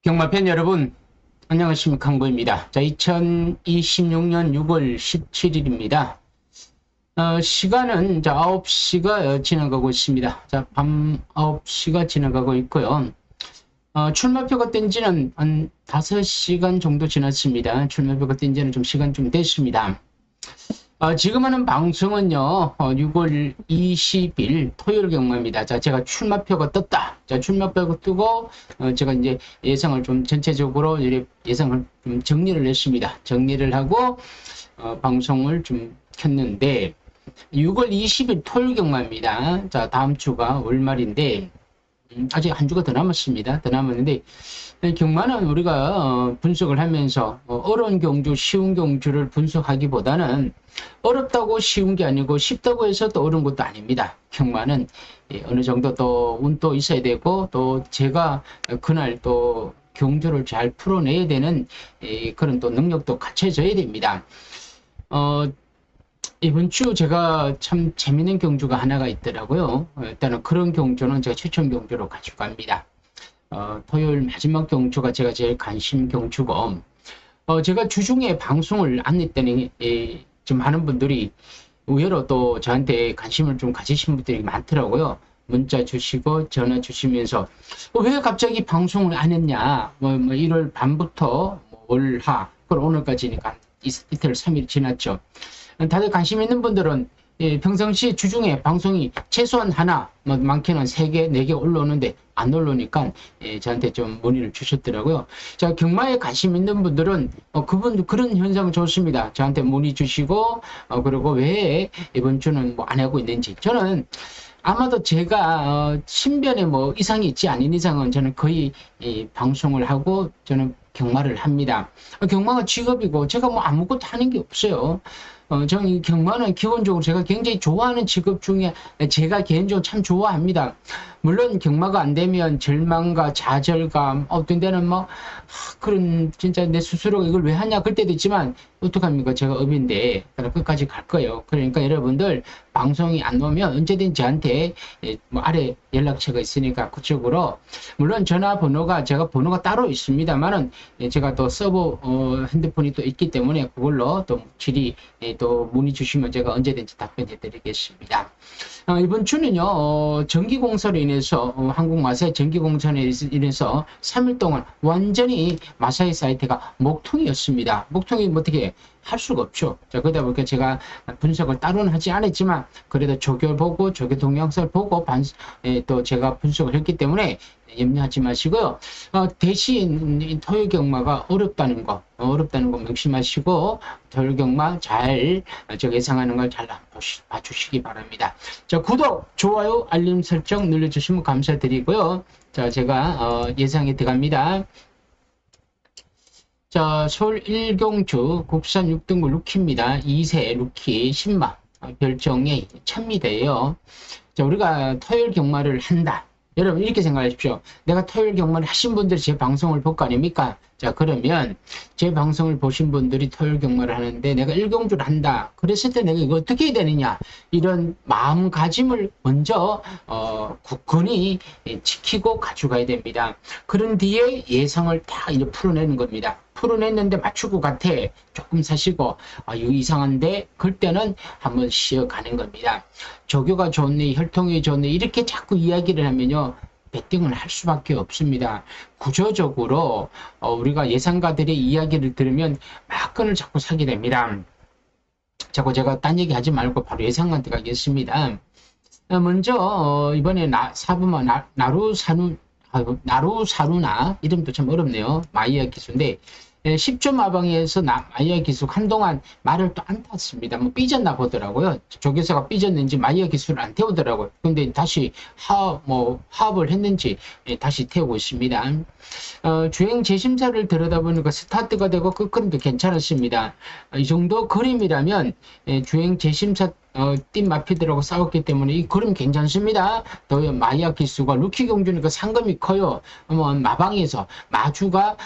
경마팬 여러분, 안녕하십니까. 강보입니다. 자, 2026년 6월 17일입니다. 시간은 9시가 지나가고 있습니다. 자, 밤 9시가 지나가고 있고요. 출마표가 뜬 지는 한 5시간 정도 지났습니다. 출마표가 뜬 지는 좀 시간 좀 됐습니다. 지금 하는 방송은요, 6월 20일 토요일 경마입니다. 자, 제가 출마표가 떴다. 자, 출마표가 뜨고, 제가 이제 예상을 좀 전체적으로 예상을 좀 정리를 했습니다. 정리를 하고, 방송을 좀 켰는데, 6월 20일 토요일 경마입니다. 자, 다음 주가 월말인데, 아직 한 주가 더 남았습니다. 더 남았는데, 경마는 우리가 분석을 하면서 어려운 경주, 쉬운 경주를 분석하기보다는 어렵다고 쉬운 게 아니고 쉽다고 해서 또 어려운 것도 아닙니다. 경마는 어느 정도 또 운도 있어야 되고 또 제가 그날 또 경주를 잘 풀어내야 되는 그런 또 능력도 갖춰져야 됩니다. 이번 주 제가 참 재밌는 경주가 하나가 있더라고요. 일단은 그런 경주는 제가 추천 경주로 가지고 갑니다. 토요일 마지막 경주가 제가 제일 관심 경주고, 제가 주중에 방송을 안 했더니, 좀 많은 분들이 의외로 또 저한테 관심을 좀 가지신 분들이 많더라고요. 문자 주시고, 전화 주시면서, 왜 갑자기 방송을 안 했냐? 1월 반부터 월하, 그리고 오늘까지니까 이틀, 3일 지났죠. 다들 관심 있는 분들은 평상시 주중에 방송이 최소한 하나, 많게는 3개, 4개 올라오는데 안 올라오니까 저한테 좀 문의를 주셨더라고요. 자, 경마에 관심 있는 분들은 그런 현상은 좋습니다. 저한테 문의 주시고 그리고 왜 이번 주는 뭐 안 하고 있는지. 저는 아마도 제가 신변에 뭐 이상이 있지 않은 이상은 저는 거의 방송을 하고 저는 경마를 합니다. 경마가 직업이고 제가 뭐 아무것도 하는 게 없어요. 저는 이 경마는 기본적으로 제가 굉장히 좋아하는 직업 중에 제가 개인적으로 참 좋아합니다. 물론 경마가 안 되면 절망과 좌절감, 어떤 데는 뭐, 그런, 진짜 내 스스로 이걸 왜 하냐, 그럴 때도 있지만, 어떡합니까? 제가 업인데, 끝까지 갈 거예요. 그러니까 여러분들, 방송이 안 오면 언제든 저한테, 뭐, 아래 연락처가 있으니까 그쪽으로, 물론 전화번호가, 제가 번호가 따로 있습니다만은, 제가 또 서버, 핸드폰이 또 있기 때문에 그걸로 또 질의, 또 문의 주시면 제가 언제든지 답변해 드리겠습니다. 이번 주는요, 전기공사로 인해서, 한국 마사의 전기공사로 인해서 3일 동안 완전히 마사의 사이트가 목통이었습니다. 목통이 뭐 어떻게 할 수가 없죠. 자, 그러다 보니까 제가 분석을 따로는 하지 않았지만, 그래도 조교 보고, 조교 동영상을 보고, 또 제가 분석을 했기 때문에 염려하지 마시고요. 대신 토요 경마가 어렵다는 거 명심하시고, 토요 경마 잘, 예상하는 걸 잘 봐주시기 바랍니다. 자, 구독, 좋아요, 알림 설정 눌러주시면 감사드리고요. 자, 제가, 예상에 들어갑니다. 자, 서울 1경주 국산 6등급 루키입니다. 2세 루키 10마. 별정이 1000m예요. 자, 우리가 토요일 경마를 한다. 여러분 이렇게 생각하십시오. 내가 토요일 경마를 하신 분들이 제 방송을 볼 거 아닙니까? 자, 그러면 제 방송을 보신 분들이 토요일 경마를 하는데 내가 1경주를 한다. 그랬을 때 내가 이거 어떻게 해야 되느냐? 이런 마음가짐을 먼저 굳건히 지키고 가져가야 됩니다. 그런 뒤에 예상을 다 이제 풀어내는 겁니다. 풀어냈는데 맞출 것 같아. 조금 사시고 이거 이상한데 그럴 때는 한번 쉬어가는 겁니다. 조교가 좋네, 혈통이 좋네 이렇게 자꾸 이야기를 하면요. 베팅을 할 수밖에 없습니다. 구조적으로 우리가 예상가들의 이야기를 들으면 막건을 자꾸 사게 됩니다. 자꾸 제가 딴 얘기 하지 말고 바로 예상한테 가겠습니다. 먼저 이번에 사부마 나루사루나 이름도 참 어렵네요. 마이야 기수인데 10조 마방에서 마이야 기수 한동안 말을 또 안 탔습니다. 뭐 삐졌나 보더라고요. 조교사가 삐졌는지 마이야 기수를 안 태우더라고요. 근데 다시 화합을 했는지 다시 태우고 있습니다. 주행 재심사를 들여다보니까 스타트가 되고 끝그림도 괜찮았습니다. 이 정도 그림이라면 주행 재심사 띠 마피들하고 싸웠기 때문에 이 그림 괜찮습니다. 더 마이야 기수가 루키 경주니까 상금이 커요. 마방에서 마주가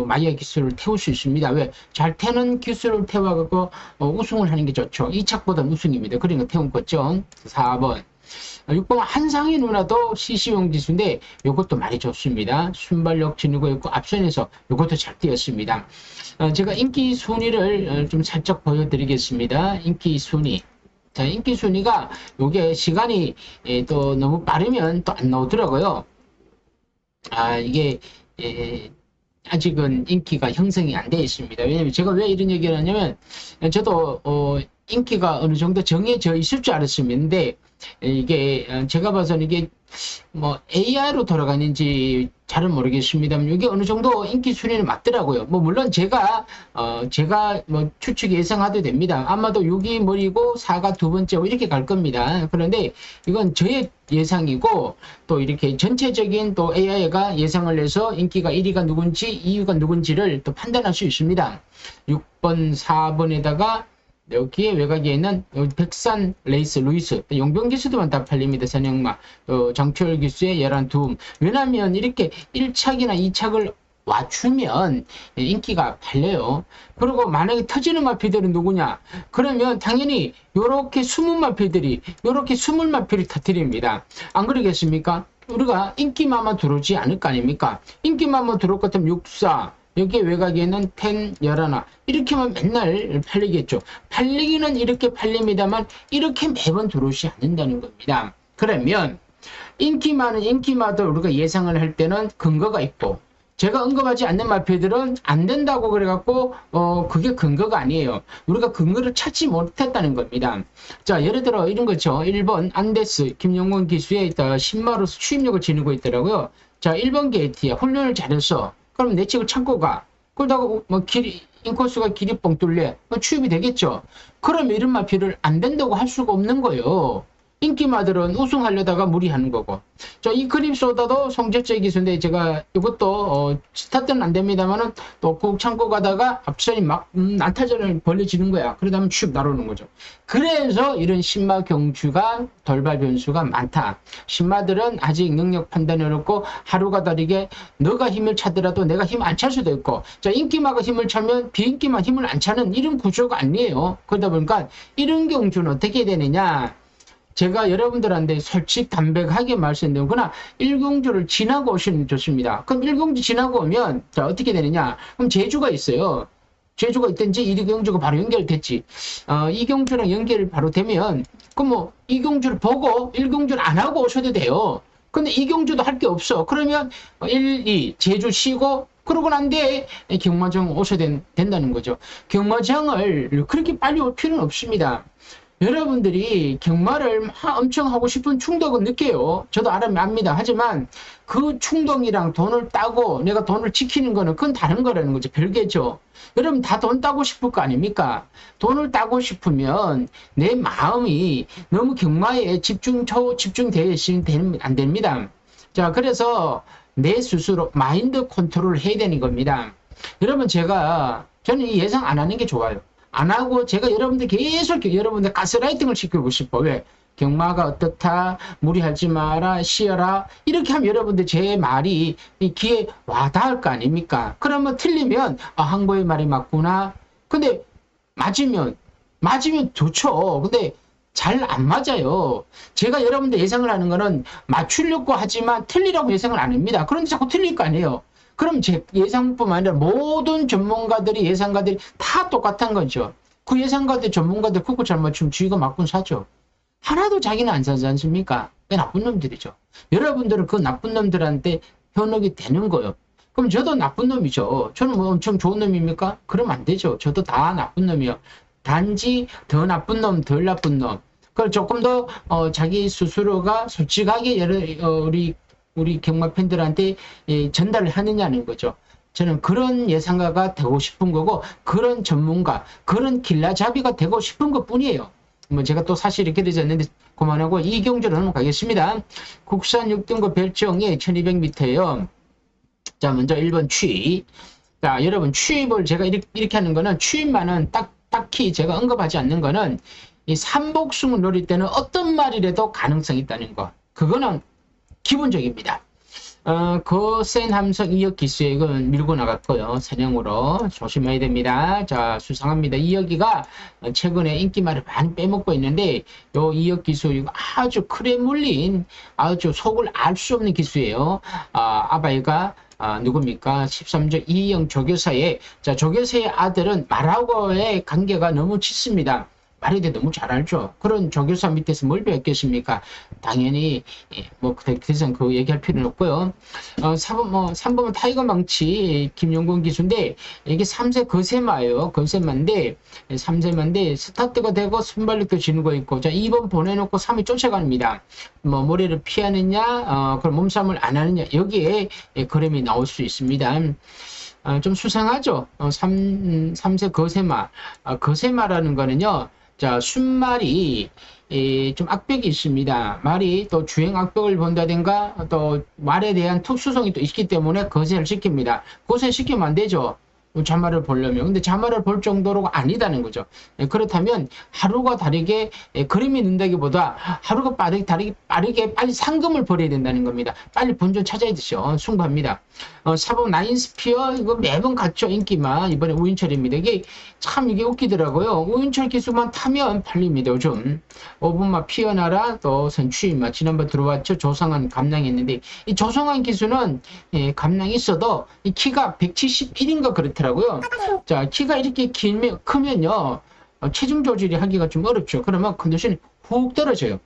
마이야 기수를 태울 수 있습니다. 왜? 잘 태는 기수를 태워갖고 우승을 하는 게 좋죠. 2착보다 우승입니다. 그러니까 태운 거죠. 4번. 6번 한상희 누나도 CC용 지수인데 이것도 많이 좋습니다. 순발력 지니고 있고 앞선에서 이것도 잘 뛰었습니다. 제가 인기 순위를 좀 살짝 보여드리겠습니다. 인기 순위. 자, 인기 순위가 요게 시간이 또 너무 빠르면 또 안 나오더라고요. 이게 아직은 인기가 형성이 안 되어 있습니다. 왜냐면 제가 왜 이런 얘기를 하냐면 저도 인기가 어느 정도 정해져 있을 줄 알았었는데 이게 제가 봐서는 이게 뭐 AI로 돌아가는지 잘은 모르겠습니다만 이게 어느 정도 인기 순위는 맞더라고요. 뭐 물론 제가 뭐 추측 예상해도 됩니다. 아마도 6이 머리고 4가 두 번째고 이렇게 갈 겁니다. 그런데 이건 저의 예상이고 또 이렇게 전체적인 또 AI가 예상을 해서 인기가 1위가 누군지 2위가 누군지를 또 판단할 수 있습니다. 6번, 4번에다가 여기에 외곽에 있는 백산 레이스 루이스 용병 기수도만 다 팔립니다. 선영마 장철 기수의 11둠. 왜냐하면 이렇게 1착이나 2착을 와주면 인기가 팔려요. 그리고 만약에 터지는 마피들은 누구냐? 그러면 당연히 요렇게 숨은 마피들이 요렇게 숨은 마피를 터뜨립니다. 안 그러겠습니까? 우리가 인기만만 들어오지 않을 거 아닙니까? 인기만만 들어올 것 같으면 64 여기에 외곽에는 10, 11 이렇게만 맨날 팔리겠죠. 팔리기는 이렇게 팔립니다만 이렇게 매번 들어오지 않는다는 겁니다. 그러면 인기 많은 인기마다 우리가 예상을 할 때는 근거가 있고 제가 언급하지 않는 마피들은 안 된다고 그래갖고 그게 근거가 아니에요. 우리가 근거를 찾지 못했다는 겁니다. 자, 예를 들어 이런 거죠. 1번 안데스 김영곤 기수의 10마로서 추임력을 지니고 있더라고요. 자, 1번 게이트야. 훈련을 잘했어. 그럼 내 책을 참고 가. 그러다가 뭐 인코스가 길이 뻥 뚫려. 취입이 되겠죠. 그럼 이런 마피를 안 된다고 할 수가 없는 거예요. 인기마들은 우승하려다가 무리하는 거고. 자, 이 그립소다도 성적적 기수인데 제가 이것도 스타트는 안 됩니다만은 또 꾹 참고 가다가 앞선이 막 난타전을 벌려지는 거야. 그러다 보면 슉 날아오는 거죠. 그래서 이런 신마 경주가 돌발 변수가 많다. 신마들은 아직 능력 판단이 어렵고 하루가 다르게 너가 힘을 차더라도 내가 힘 안 찰 수도 있고, 자, 인기마가 힘을 차면 비인기마 힘을 안 차는 이런 구조가 아니에요. 그러다 보니까 이런 경주는 어떻게 되느냐? 제가 여러분들한테 솔직 담백하게 말씀드리거나 1경주를 지나고 오시면 좋습니다. 그럼 1경주 지나고 오면 자 어떻게 되느냐? 그럼 제주가 있어요. 제주가 있든지 1경주가 바로 연결됐지. 2경주랑 연결이 바로 되면 그럼 뭐 2경주를 보고 1경주를 안 하고 오셔도 돼요. 근데 2경주도 할 게 없어. 그러면 1, 2 제주 쉬고 그러고 난 뒤에 경마장 오셔야 된다는 거죠. 경마장을 그렇게 빨리 올 필요는 없습니다. 여러분들이 경마를 엄청 하고 싶은 충동은 느껴요. 저도 압니다. 하지만 그 충동이랑 돈을 따고 내가 돈을 지키는 거는 그건 다른 거라는 거죠. 별개죠. 여러분 다 돈 따고 싶을 거 아닙니까? 돈을 따고 싶으면 내 마음이 너무 경마에 집중되어 있으면 안 됩니다. 자, 그래서 내 스스로 마인드 컨트롤을 해야 되는 겁니다. 여러분 저는 이 예상 안 하는 게 좋아요. 안 하고 제가 여러분들 계속 여러분들 가스라이팅을 시키고 싶어. 왜? 경마가 어떻다, 무리하지 마라, 쉬어라 이렇게 하면 여러분들 제 말이 귀에 와닿을 거 아닙니까? 그러면 틀리면 항고의 말이 맞구나. 근데 맞으면 좋죠. 근데 잘 안 맞아요. 제가 여러분들 예상을 하는 거는 맞추려고 하지만 틀리라고 예상을 안 합니다. 그런데 자꾸 틀릴 거 아니에요. 그럼 제 예상뿐만 아니라 모든 전문가들이 예상가들이 다 똑같은 거죠. 그 예상가들 전문가들 그거 잘 맞추면 주의가 맞군 사죠. 하나도 자기는 안 사지 않습니까? 왜 나쁜 놈들이죠. 여러분들은 그 나쁜 놈들한테 현혹이 되는 거예요. 그럼 저도 나쁜 놈이죠. 저는 뭐 엄청 좋은 놈입니까? 그러면 안 되죠. 저도 다 나쁜 놈이요. 단지 더 나쁜 놈, 덜 나쁜 놈. 그걸 조금 더 자기 스스로가 솔직하게 우리 경마 팬들한테 전달을 하느냐는 거죠. 저는 그런 예상가가 되고 싶은 거고 그런 전문가, 그런 길라잡이가 되고 싶은 것 뿐이에요. 뭐 제가 또 사실 이렇게 되졌는데 그만하고 이경주로 넘어가겠습니다. 국산 6등급 별정이 1200m예요. 자, 먼저 1번 취입. 자, 여러분 취입을 제가 이렇게 하는 거는 취입만은 딱히 제가 언급하지 않는 거는 이 삼복승을 노릴 때는 어떤 말이라도 가능성이 있다는 거. 그거는 기본적입니다. 거센 함성 2역 기수에 이건 밀고 나갔고요. 선행으로 조심해야 됩니다. 자, 수상합니다. 2역기가 최근에 인기말을 많이 빼먹고 있는데 요 2역 기수 이거 아주 크레 물린 아주 속을 알 수 없는 기수예요. 아바이가 누굽니까? 13조 이영 조교사의, 자, 조교사의 아들은 말하고의 관계가 너무 짙습니다. 말에 대해 너무 잘 알죠. 그런 조교사 밑에서 뭘 배웠겠습니까? 당연히, 뭐, 더 이상 그 얘기할 필요는 없고요. 3번은 타이거 망치, 김용곤 기수인데, 이게 3세 거세마예요. 거세마인데, 3세마인데, 스타트가 되고 순발력도 지는 거 있고, 자, 2번 보내놓고 3이 쫓아갑니다. 뭐, 모래를 피하느냐, 그럼 몸싸움을 안 하느냐, 여기에 그림이 나올 수 있습니다. 좀 수상하죠. 3세 거세마. 거세마라는 거는요, 자, 순말이 좀 악벽이 있습니다. 말이 또 주행 악벽을 본다든가 또 말에 대한 특수성이 또 있기 때문에 거세를 시킵니다. 거세시키면 안 되죠. 자말을 보려면. 근데 자말을 볼 정도로가 아니다는 거죠. 그렇다면 하루가 다르게 그림이 는다기보다 하루가 빠르게 빨리 상금을 벌여야 된다는 겁니다. 빨리 본전 찾아야 되죠. 숭고합니다. 4번 나인스피어 이거 매번 같죠. 인기만. 이번에 우인철입니다. 이게 웃기더라고요. 우인철 기수만 타면 팔립니다. 요즘 5분만 피어나라 또 선추임마 지난번 들어왔죠. 조성한 감량했는데 이 조성한 기수는 감량이 있어도 이 키가 171인가 그렇더라고요. 자, 키가 이렇게 크면요, 체중 조절이 하기가 좀 어렵죠. 그러면 컨디션이 훅 떨어져요.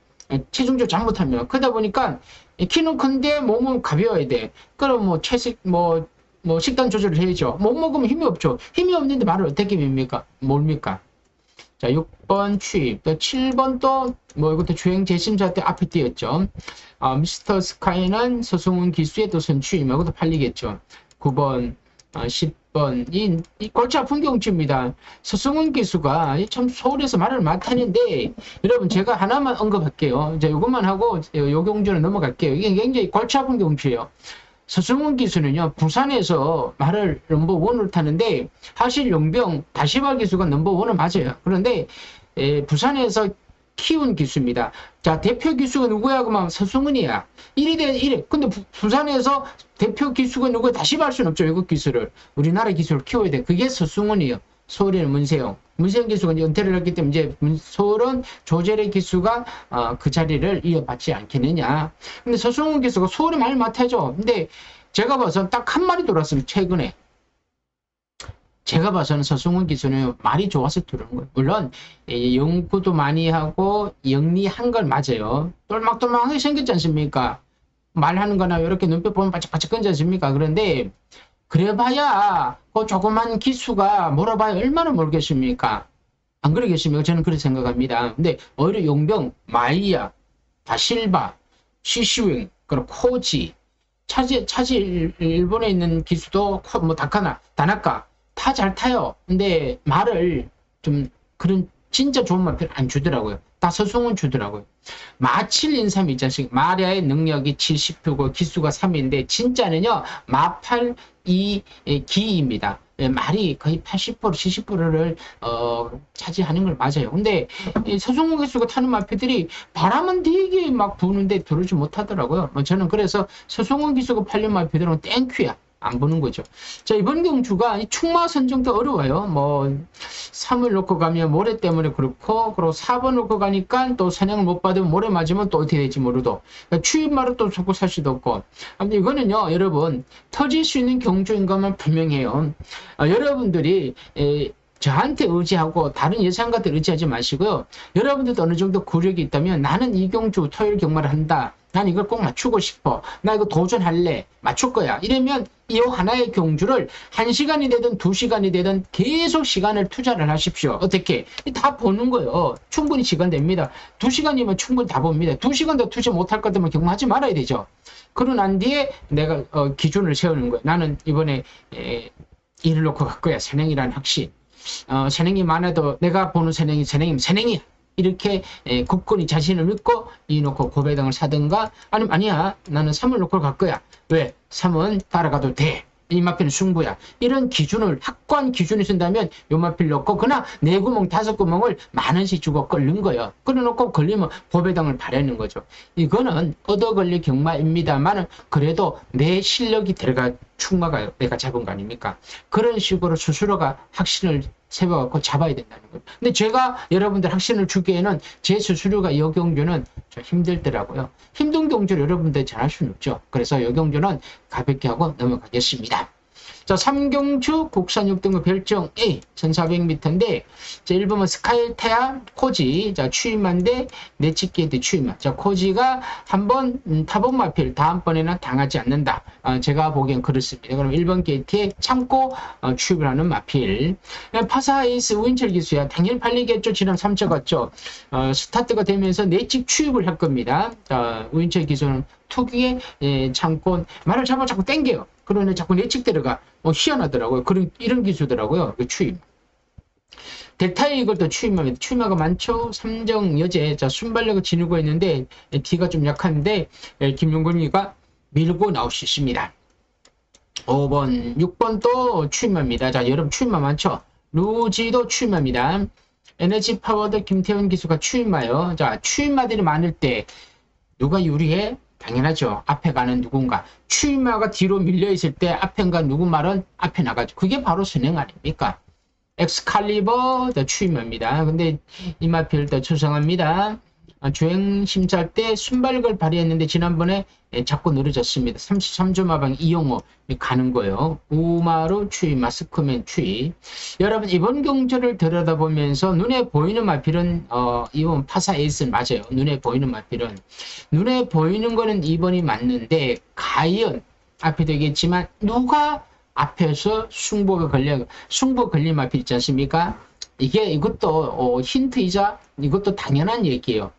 체중 조절 잘못하면. 그러다 보니까 키는 큰데 몸은 가벼워야 돼. 그럼 뭐 식단 조절을 해야죠. 못 먹으면 힘이 없죠. 힘이 없는데 말을 어떻게 밉니까? 뭡니까? 자, 6번 취입. 또 7번 또, 이것도 주행 재심사 때 앞에 띄었죠. 미스터 스카이는 서승훈 기수의 또 선취임. 이것도 팔리겠죠. 9번, 10번. 이 골치 아픈 경주입니다. 서승훈 기수가 참 서울에서 말을 못하는데, 여러분, 제가 하나만 언급할게요. 이제 이것만 하고, 요 경주는 넘어갈게요. 이게 굉장히 골치 아픈 경주예요. 서승훈 기수는요, 부산에서 말을 넘버원을 타는데, 사실 용병, 다시바 기수가 넘버원은 맞아요. 그런데, 부산에서 키운 기수입니다. 자, 대표 기수가 누구야? 그러면 서승훈이야. 1위 대 1위. 근데 부산에서 대표 기수가 누구야? 다시바 할 수는 없죠. 외국 기수를. 우리나라 기수를 키워야 돼. 그게 서승훈이에요. 서울에는 문세영. 문세영 기수가 이제 은퇴를 했기 때문에 이제 서울은 조재래 기수가 그 자리를 이어받지 않겠느냐. 근데 서승훈 기수가 서울에 말 맡아줘. 근데 제가 봐서는 딱 한 마리 돌았어요. 최근에. 제가 봐서는 서승훈 기수는 말이 좋아서 들어오는 거예요. 물론 연구도 많이 하고 영리한 걸 맞아요. 똘막똘막하게 생겼지 않습니까? 말하는 거나 이렇게 눈빛 보면 바짝바짝 끈지 않습니까? 그런데 그래봐야 그 조그만 기수가 몰아봐야 얼마나 모르겠습니까? 안 그러겠습니까? 저는 그렇게 생각합니다. 근데 오히려 용병, 마이야, 다실바, 시슈잉, 그리고 코지, 차지 일본에 있는 기수도 다카나, 다나카 다 잘 타요. 근데 말을 좀 그런 진짜 좋은 말 별로 안 주더라고요. 다 서승훈 주더라고요. 마7 인삼 있지 않습니까? 마리아의 능력이 70표고 기수가 3인데 진짜는요. 마8 기입니다. 말이 거의 80% 70%를 차지하는 걸 맞아요. 근데 서승훈 기수가 타는 마피들이 바람은 되게 막 부는데 들어오지 못하더라고요. 저는 그래서 서승훈 기수가 팔린 마피들은 땡큐야. 안 보는 거죠. 자, 이번 경주가 충마 선정도 어려워요. 3을 놓고 가면 모래 때문에 그렇고, 그리고 4번 놓고 가니까 또 선행을 못 받으면 모래 맞으면 또 어떻게 될지 모르도. 그러니까 추임말을 또 자꾸 살 수도 없고. 아무튼 이거는요, 여러분, 터질 수 있는 경주인 것만 분명해요. 여러분들이, 저한테 의지하고 다른 예상가들 의지하지 마시고요. 여러분들도 어느 정도 구력이 있다면 나는 이 경주 토요일 경마를 한다. 난 이걸 꼭 맞추고 싶어. 나 이거 도전할래. 맞출 거야. 이러면 이 하나의 경주를 1시간이 되든 2시간이 되든 계속 시간을 투자를 하십시오. 어떻게? 다 보는 거예요. 충분히 시간 됩니다. 2시간이면 충분히 다 봅니다. 2시간도 투자 못할 것 같으면 경마하지 말아야 되죠. 그러고 난 뒤에 내가 기준을 세우는 거예요. 나는 이번에 일을 놓고 갈 거야. 선행이라는 확신. 선행이 많아도 내가 보는 선행이면 선행이야. 이렇게 굳건히 자신을 믿고 이놓고 고배당을 사든가 아니면 아니야 나는 3을 놓고 갈 거야. 왜? 3은 따라가도 돼. 이 마필은 승부야. 이런 기준을 확고한 기준을 쓴다면 요 마필 넣고 그나 4구멍 5구멍을 만 원씩 주고 끓는 거예요. 끓여놓고 걸리면 보배당을 바라는 거죠. 이거는 얻어 걸릴 경마입니다만 그래도 내 실력이 들어가 충마가 내가 잡은 거 아닙니까? 그런 식으로 스스로가 확신을 세워갖고 잡아야 된다는 거예요. 근데 제가 여러분들 확신을 주기에는 제 스스로가 이 경주는 좀 힘들더라고요. 힘든 경주를 여러분들 잘할 수는 없죠. 그래서 이 경주는 가볍게 하고 넘어가겠습니다. 자, 3경주 국산 6등급 별정 A 1400m인데 자, 1번은 스카이테아 코지 자 추임마인데 내치게이트 추임마 자 코지가 한번 타본 마필 다음번에는 당하지 않는다. 제가 보기엔 그렇습니다. 그럼 1번 게이트에 참고 추입을 하는 마필. 파사에이스 우인철 기수야 당연히 팔리겠죠. 지난 3차 갔죠. 스타트가 되면서 내찍 추입을 할 겁니다. 우인철 기수는 특유의 참고 말을 잡아 자꾸 땡겨요. 그러네 자꾸 내측 들어가 희한하더라고요. 이런 기수더라고요. 그 추임. 델타에 이것도 추임합니다. 추임화가 많죠. 삼정 여제 자 순발력을 지니고 있는데 D가 좀 약한데 김용근이가 밀고 나올 수 있습니다. 5번, 6번 또 추임합니다. 자 여러분 추임화 많죠. 루지도 추임합니다. 에너지 파워드 김태훈 기수가 추임화요. 자 추임화들이 많을 때 누가 유리해? 당연하죠. 앞에 가는 누군가. 추임마가 뒤로 밀려있을 때 앞에 가 누구 말은 앞에 나가죠. 그게 바로 선행 아닙니까? 엑스칼리버 추임마입니다. 근데 이 마필 더 추성합니다. 주행 심사할 때 순발력을 발휘했는데 지난번에 자꾸 늘어졌습니다. 33조 마방 이용호 가는 거예요. 우마루 추위, 마스크맨 추위. 여러분 이번 경주를 들여다보면서 눈에 보이는 마필은 이번 파사 에이스 맞아요. 눈에 보이는 마필은 눈에 보이는 거는 2번이 맞는데 과연 앞에 되겠지만 누가 앞에서 승부가 걸린 마필 있지 않습니까? 이것도 힌트이자 이것도 당연한 얘기예요.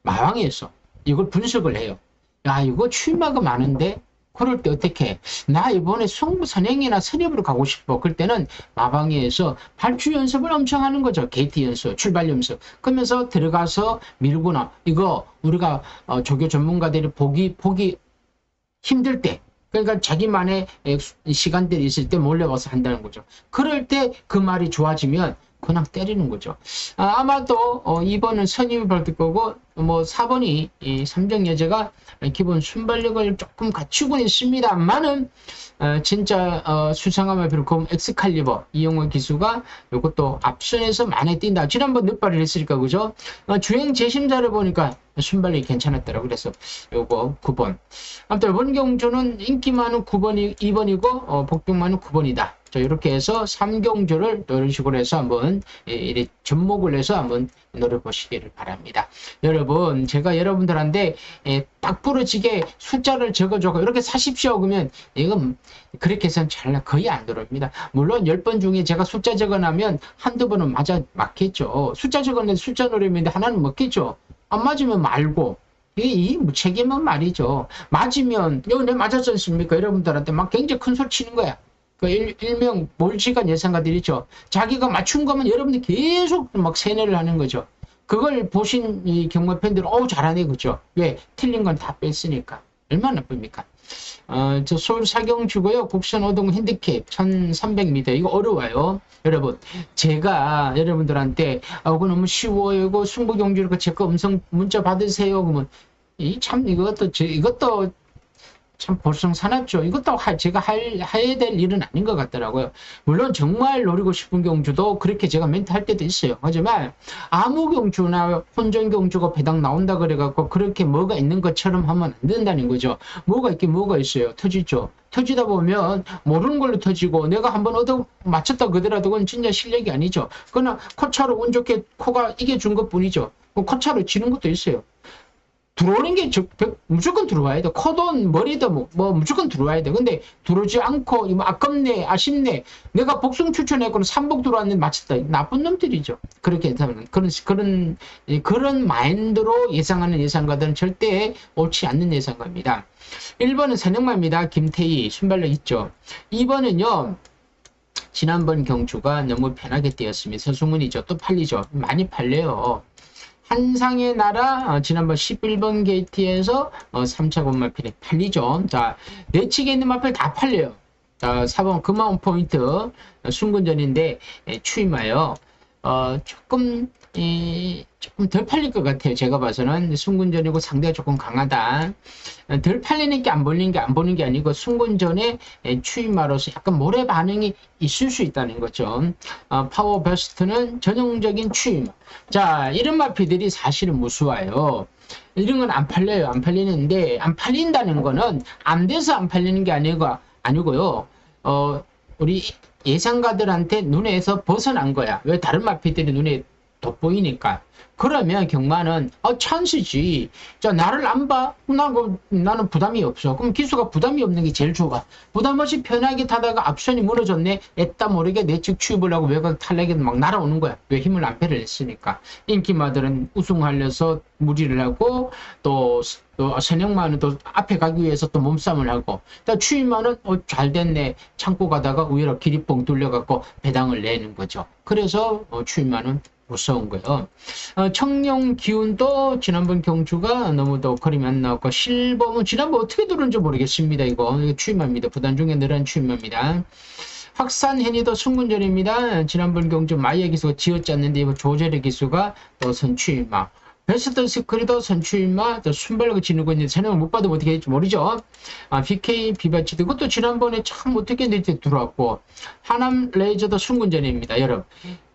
마왕에서 이걸 분석을 해요. 야 이거 출마가 많은데 그럴 때 어떻게 해? 나 이번에 승부 선행이나 선입으로 가고 싶어. 그럴 때는 마방에서 발주 연습을 엄청 하는 거죠. 게이트 연습, 출발 연습. 그러면서 들어가서 밀거나 이거 우리가 조교 전문가들이 보기 힘들 때 그러니까 자기만의 시간들이 있을 때 몰래 와서 한다는 거죠. 그럴 때 그 말이 좋아지면 그냥 때리는 거죠. 아마도 2번은 선임이 받을 거고 4번이 이 삼정여제가 기본 순발력을 조금 갖추고 있습니다만은 진짜 수상함을 비롯한 엑스칼리버 이용호 기수가 이것도 앞선에서 많이 뛴다. 지난번 늦발을 했으니까 그죠? 주행 재심자를 보니까 순발력이 괜찮았더라. 그래서 요거 9번. 아무튼 이번 경주는 인기 많은 2번이고 복병 많은 9번이다. 자, 이렇게 해서 3경주를 이런 식으로 해서 한번 접목을 해서 한번 노려보시기를 바랍니다. 여러분, 제가 여러분들한테 딱 부러지게 숫자를 적어주고 이렇게 사십시오. 그러면 이건 그렇게 해서는 잘 거의 안 들어옵니다. 물론 10번 중에 제가 숫자 적어놓으면 한두 번은 맞겠죠. 숫자 적어놓으면 숫자 노름인데 하나는 먹겠죠. 안 맞으면 말고. 이 무책임한 말이죠. 맞으면, 이거 내 맞았지 않습니까? 여러분들한테 막 굉장히 큰 소리 치는 거야. 그 일명 몰지간 예상가들 있죠. 자기가 맞춘 거면 여러분들 계속 막 세뇌를 하는 거죠. 그걸 보신 이 경마 팬들은 잘하네 그죠. 왜? 틀린 건 다 뺐으니까. 얼마나 나쁩니까? 저 서울 사경주고요. 국선 오동 핸디캡 1300m 이거 어려워요. 여러분 제가 여러분들한테 그거 너무 쉬워요. 이거 승부 경주니까 제거 음성 문자 받으세요. 그러면 이것도 참 볼썽사납죠. 이것도 제가 해야 될 일은 아닌 것 같더라고요. 물론 정말 노리고 싶은 경주도 그렇게 제가 멘트 할 때도 있어요. 하지만 아무 경주나 혼전 경주가 배당 나온다 그래갖고 그렇게 뭐가 있는 것처럼 하면 안 된다는 거죠. 뭐가 있긴 뭐가 있어요. 터지죠. 터지다 보면 모르는 걸로 터지고 내가 한번 얻어 맞췄다 그러더라도 그건 진짜 실력이 아니죠. 그러나 코차로 운 좋게 코가 이겨준 것 뿐이죠. 코차로 지는 것도 있어요. 들어오는 게 무조건 들어와야 돼. 코든 머리든 뭐 무조건 들어와야 돼. 근데 들어오지 않고 아깝네, 아쉽네. 내가 복숭 추천했고는 삼복 들어왔는데 맞췄다. 나쁜 놈들이죠. 그렇게 하면 그런 마인드로 예상하는 예상가들은 절대 옳지 않는 예상가입니다. 1번은 선행마입니다. 김태희 순발력 있죠. 2번은요. 지난번 경주가 너무 편하게 뛰었습니다. 서수문이죠. 또 팔리죠. 많이 팔려요. 한상의 나라 지난번 11번 게이트에서 3차 권마필에 팔리죠. 자, 내측에 있는 마필 다 팔려요. 자, 4번 금화원 포인트 순근전인데 추임하여 조금 덜 팔릴 것 같아요. 제가 봐서는 순근전이고 상대가 조금 강하다. 덜 팔리는 게 안 보는 게 아니고 순근전에 추임마로서 약간 모래 반응이 있을 수 있다는 거죠. 파워 버스트는 전형적인 추임. 자, 이런 마피들이 사실은 무수해요. 이런 건 안 팔려요. 안 팔리는데 안 팔린다는 거는 안 돼서 안 팔리는 게 아니고요. 우리 예상가들한테 눈에서 벗어난 거야. 왜 다른 마피들이 눈에 돋보이니까. 그러면 경마는 찬스지. 자, 나를 안 봐? 나는 부담이 없어. 그럼 기수가 부담이 없는 게 제일 좋아. 부담 없이 편하게 타다가 앞선이 무너졌네. 애따 모르게 내측 취입을 하고 외곽 탈락에 막 날아오는 거야. 왜 힘을 안 빼를 했으니까. 인기마들은 우승하려서 무리를 하고 또 선영만은 또 앞에 가기 위해서 또 몸싸움을 하고 또 추임만은 잘 됐네 참고 가다가 의외로 길이 뻥 뚫려갖고 배당을 내는 거죠. 그래서 추임만은 무서운 거예요. 청룡 기운도 지난번 경주가 너무도 거림이 안 나왔고 실범은 지난번 어떻게 들었는지 모르겠습니다. 이거 추임합니다. 부단 중에 늘어난 추임합니다. 확산해니도 순군절입니다. 지난번 경주 마이의 기수가 지어짰는데 이거 조절의 기수가 또 선추임마. 베스트 스크리도 선추임마, 또 순발력을 지르고 있는데 설명을 못 받으면 어떻게 될지 모르죠. BK 비바치도 이것도 지난번에 참 어떻게 내때 들어왔고 하남 레이저도 순군전입니다. 여러분.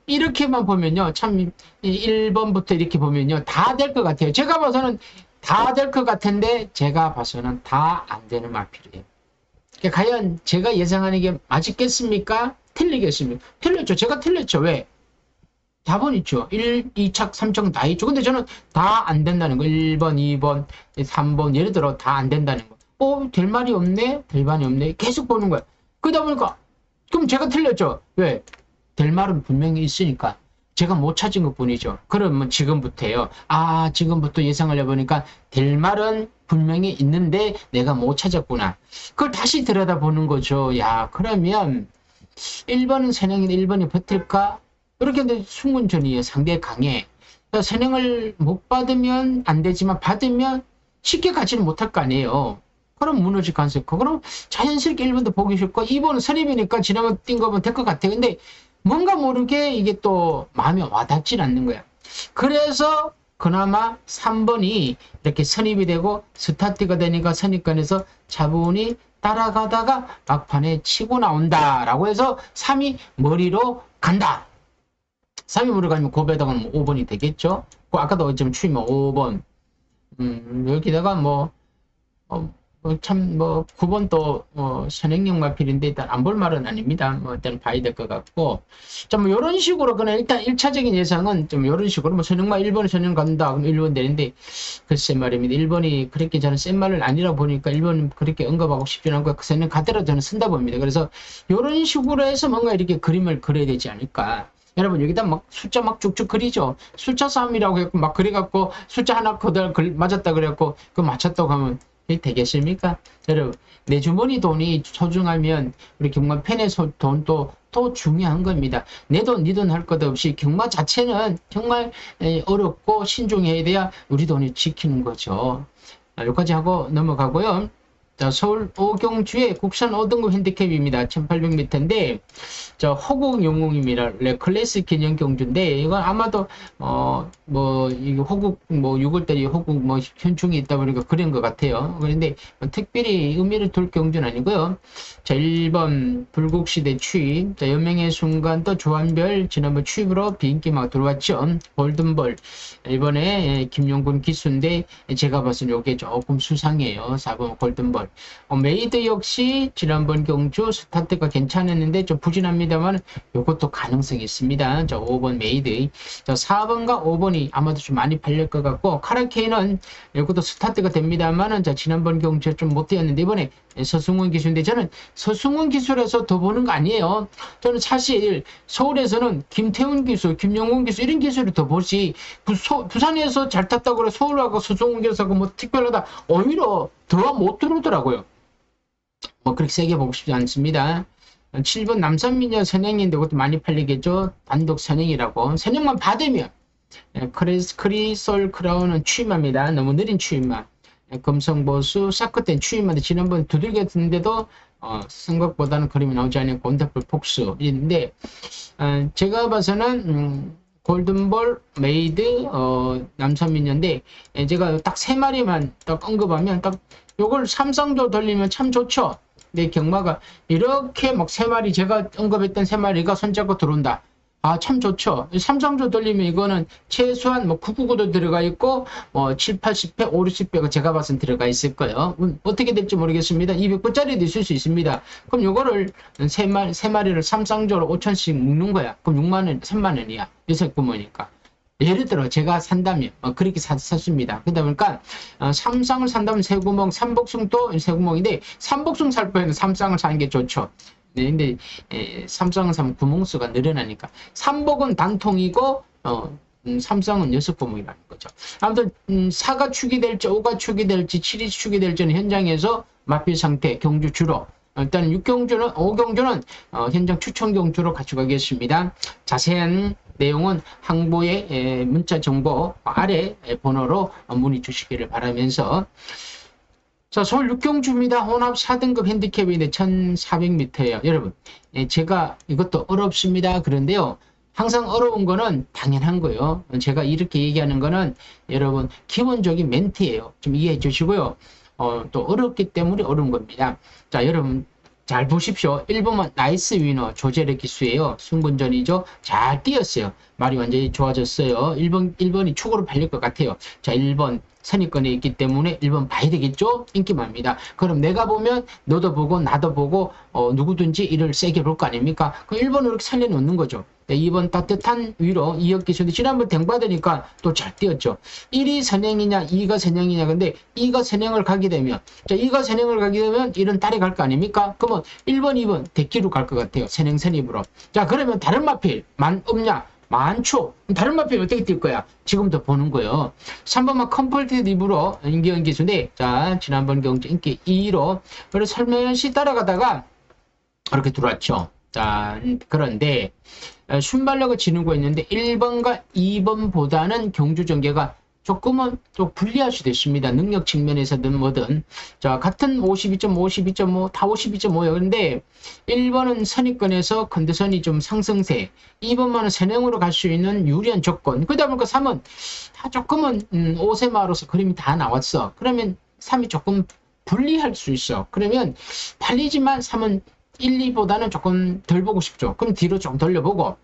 이렇게만 보면요. 참 1번부터 이렇게 보면요. 다 될 것 같아요. 제가 봐서는 다 될 것 같은데 제가 봐서는 다 안 되는 마필이에요. 과연 제가 예상하는 게 맞겠습니까? 틀리겠습니까? 틀렸죠. 제가 틀렸죠. 왜? 4번 있죠. 1, 2착, 3착 다 있죠. 근데 저는 다 안 된다는 거. 1번, 2번, 3번 예를 들어 다 안 된다는 거. 될 말이 없네? 될 말이 없네? 계속 보는 거야. 그러다 보니까 그럼 제가 틀렸죠. 왜? 될 말은 분명히 있으니까. 제가 못 찾은 것 뿐이죠. 그러면 지금부터요. 지금부터 예상을 해보니까 될 말은 분명히 있는데 내가 못 찾았구나. 그걸 다시 들여다보는 거죠. 야, 그러면 1번은 선행인데 1번이 버틸까? 이렇게 근데 순군전이에요. 상대 강해. 선행을 못 받으면 안 되지만 받으면 쉽게 가지는 못할 거 아니에요. 그럼 무너질 가능성이 있고. 그럼 자연스럽게 1번도 보기 쉽고 2번은 선입이니까 지나가 뛴 거면 될 것 같아. 근데 뭔가 모르게 이게 또 마음에 와닿질 않는 거야. 그래서 그나마 3번이 이렇게 선입이 되고 스타트가 되니까 선입관에서 차분히 따라가다가 막판에 치고 나온다라고 해서 3이 머리로 간다. 3이 머리로 가면 고배당은 5번이 되겠죠. 아까도 어쩌면 추이면 5번. 여기다가 9번 또, 선행력 마필인데, 일단 안 볼 말은 아닙니다. 일단 봐야 될 것 같고. 자, 요런 식으로, 그냥 일단 1차적인 예상은 좀 요런 식으로, 선행마 1번에 선행 간다. 그럼 1번 되는데, 글쎄 말입니다. 1번이 그렇게 저는 센 말을 아니라 보니까 1번 그렇게 언급하고 싶지는 않고, 그 선행 가대로 저는 쓴다 봅니다. 그래서 요런 식으로 해서 뭔가 이렇게 그림을 그려야 되지 않을까. 여러분, 여기다 숫자 쭉쭉 그리죠. 숫자 싸움이라고 해갖고 막 그려갖고, 숫자 하나 그대로 맞았다 그래갖고, 그 맞췄다고 하면, 되겠습니까? 여러분, 내 주머니 돈이 소중하면 우리 경마 팬의 돈도 또 중요한 겁니다. 내 돈, 네 돈 할 것 없이 경마 자체는 정말 어렵고 신중해야 돼야 우리 돈이 지키는 거죠. 여기까지 하고 넘어가고요. 자, 서울 오경주의 국산 5등급 핸디캡입니다. 1800m인데, 호국 영웅입니다. 클래스 기념 경주인데, 이건 아마도, 이게 호국, 6월달이 호국, 현충이 있다 보니까 그런 것 같아요. 그런데, 특별히 의미를 둘 경주는 아니고요. 자, 1번, 불국시대 추입. 자, 연명의 순간 또 조한별, 지난번 추입으로 비인기막 들어왔죠. 골든볼. 이번에 김용군 기수인데, 제가 봤을 때 이게 조금 수상해요. 4번 골든볼. 메이드 역시 지난번 경주 스타트가 괜찮았는데 좀 부진합니다만 이것도 가능성이 있습니다. 5번 메이드. 4번과 5번이 아마도 좀 많이 팔릴 것 같고 카라케이는 이것도 스타트가 됩니다만 지난번 경주에 좀 못되었는데 이번에 서승원 기수인데 저는 서승원 기술에서 더 보는 거 아니에요. 저는 사실 서울에서는 김태훈 기수, 김영훈 기수 이런 기술을 더 보지 부산에서 잘 탔다고 그래 서울하고 서승원 기수하고 특별하다 오히려 더 못 들어오더라고요. 그렇게 세게 보고 싶지 않습니다. 7번 남산미녀 선행인데 그것도 많이 팔리겠죠. 단독 선행이라고. 선행만 받으면 크리솔 크라운은 취임합니다. 너무 느린 취임만. 금성보수 사커텐 취임한데 지난번 두들겼는데도 생각보다는 그림이 나오지 않는 원더풀 폭스인데, 제가 봐서는, 골든볼, 메이드, 남선미녀인데, 제가 딱 세 마리만 딱 언급하면, 딱, 요걸 삼성조 돌리면 참 좋죠. 내 경마가 이렇게 막 세 마리, 제가 언급했던 세 마리가 손잡고 들어온다. 참 좋죠. 삼성조 돌리면 이거는 최소한 뭐 999도 들어가 있고, 7, 80회, 5, 60회가 제가 봐서는 들어가 있을 거예요. 어떻게 될지 모르겠습니다. 200불짜리도 있을 수 있습니다. 그럼 요거를 세 마리를 삼성조로 5천씩 묶는 거야. 그럼 6만원, 3만원이야. 요새 구멍이니까. 예를 들어 제가 산다면 그렇게 샀습니다. 그러다 보니까 삼성을 산다면 세 구멍, 삼복숭도 세 구멍인데 삼복숭 살 바에는 삼성을 사는 게 좋죠. 네, 근데 삼성은 사면 구멍수가 늘어나니까 삼복은 단통이고 삼성은 6구멍이라는 거죠. 아무튼 4가 축이 될지 5가 축이 될지 7이 축이 될지는 현장에서 마필 상태 경주 주로 일단 6경주는 5경주는 현장 추천 경주로 가져가겠습니다. 자세한 내용은 항보의 문자 정보 아래 번호로 문의 주시기를 바라면서, 자, 서울 6경주입니다. 혼합 4등급 핸디캡인데 1400m예요. 여러분, 제가 이것도 어렵습니다. 그런데요, 항상 어려운 거는 당연한 거예요. 제가 이렇게 얘기하는 거는 여러분 기본적인 멘트예요. 좀 이해해 주시고요. 또 어렵기 때문에 어려운 겁니다. 자, 여러분 잘 보십시오. 1번은 나이스 위너 조재래 기수예요. 승분전이죠. 잘 뛰었어요. 말이 완전히 좋아졌어요. 1번이 축으로 팔릴 것 같아요. 자, 1번 선입권에 있기 때문에 1번 봐야 되겠죠? 인기 많습니다. 그럼 내가 보면 너도 보고 나도 보고 누구든지 이를 세게 볼 거 아닙니까? 그럼 1번으로 이렇게 살려놓는 거죠. 네, 2번 따뜻한 위로 2억 기수인데 지난번 댕 받으니까 또 잘 뛰었죠. 1이 선행이냐 2가 선행이냐. 근데 2가 선행을 가게 되면, 자, 2가 선행을 가게 되면 1은 딸이 갈 거 아닙니까? 그러면 1번 2번 대기로 갈 것 같아요. 선행 선입으로. 자, 그러면 다른 마필 없냐? 많죠. 다른 마필 어떻게 뛸 거야? 지금도 보는 거예요. 3번만 컴플리트 리브로 인기연 기수인데, 자, 지난번 경주 인기 2로 그래서 설명시 따라가다가 이렇게 들어왔죠. 자, 그런데 순발력을 지니고 있는데 1번과 2번보다는 경주 전개가 조금은 또 불리할 수도 있습니다. 능력 측면에서든 뭐든. 자, 같은 52.5, 52.5, 다 52.5요. 근데 1번은 선입권에서 컨디션이 좀 상승세, 2번만은 선행으로 갈 수 있는 유리한 조건. 그러다 보니까 3은 다 조금은 5세마로서 그림이 다 나왔어. 그러면 3이 조금 불리할 수 있어. 그러면 팔리지만 3은 1, 2보다는 조금 덜 보고 싶죠. 그럼 뒤로 좀 돌려보고,